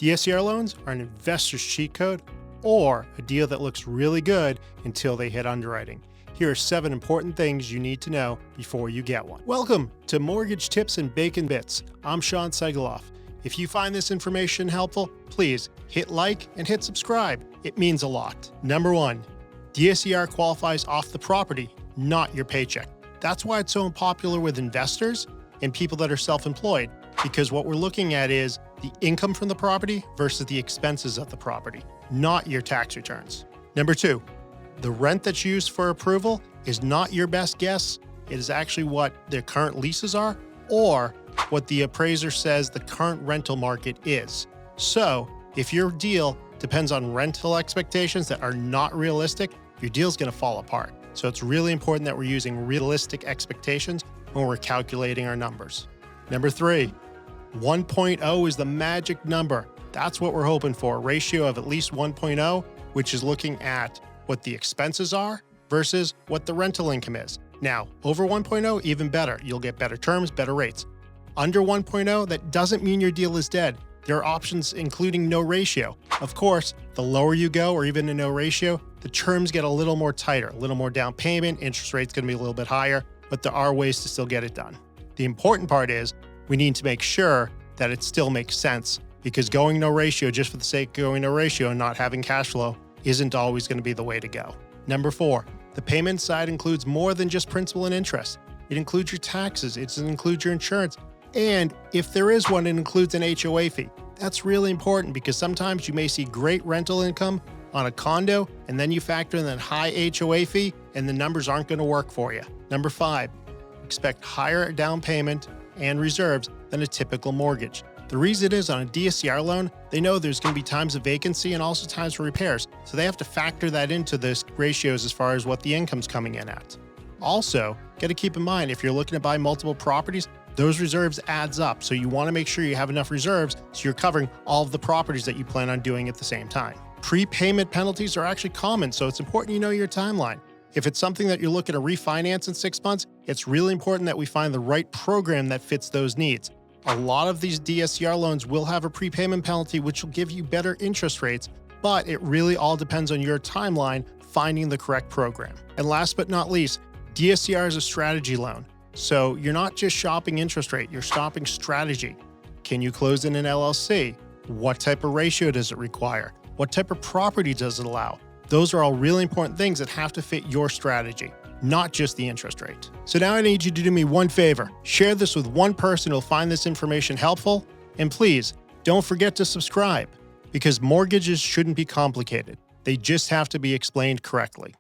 DSCR loans are an investor's cheat code or a deal that looks really good until they hit underwriting. Here are 7 important things you need to know before you get one. Welcome to Mortgage Tips and Bacon Bits. I'm Sean Segaloff. If you find this information helpful, please hit like and hit subscribe. It means a lot. Number 1, DSCR qualifies off the property, not your paycheck. That's why it's so unpopular with investors and people that are self-employed, because what we're looking at is the income from the property versus the expenses of the property, not your tax returns. Number 2, the rent that's used for approval is not your best guess. It is actually what their current leases are or what the appraiser says the current rental market is. So if your deal depends on rental expectations that are not realistic, your deal's going to fall apart. So it's really important that we're using realistic expectations when we're calculating our numbers. Number 3, 1.0 is the magic number. That's what we're hoping for, a ratio of at least 1.0, which is looking at what the expenses are versus what the rental income is. Now, over 1.0, even better. You'll get better terms, better rates. Under 1.0, that doesn't mean your deal is dead. There are options including no ratio. Of course, the lower you go or even a no ratio, the terms get a little more tighter, a little more down payment, interest rate's going to be a little bit higher, but there are ways to still get it done. The important part is we need to make sure that it still makes sense, because going no ratio just for the sake of going no ratio and not having cash flow isn't always going to be the way to go. Number 4, the payment side includes more than just principal and interest. It includes your taxes, it includes your insurance, and if there is one, it includes an HOA fee. That's really important because sometimes you may see great rental income on a condo and then you factor in that high HOA fee and the numbers aren't going to work for you. Number 5, expect higher down payment and reserves than a typical mortgage. The reason is on a DSCR loan, they know there's going to be times of vacancy and also times for repairs. So they have to factor that into this ratios as far as what the income's coming in at. Also, got to keep in mind, if you're looking to buy multiple properties, those reserves adds up. So you want to make sure you have enough reserves so you're covering all of the properties that you plan on doing at the same time. Prepayment penalties are actually common, so it's important you know your timeline. If it's something that you're looking to refinance in 6 months, it's really important that we find the right program that fits those needs. A lot of these DSCR loans will have a prepayment penalty, which will give you better interest rates, but it really all depends on your timeline finding the correct program. And last but not least, DSCR is a strategy loan. So you're not just shopping interest rate, you're shopping strategy. Can you close in an LLC? What type of ratio does it require? What type of property does it allow? Those are all really important things that have to fit your strategy, not just the interest rate. So now I need you to do me one favor. Share this with one person who'll find this information helpful. And please, don't forget to subscribe, because mortgages shouldn't be complicated. They just have to be explained correctly.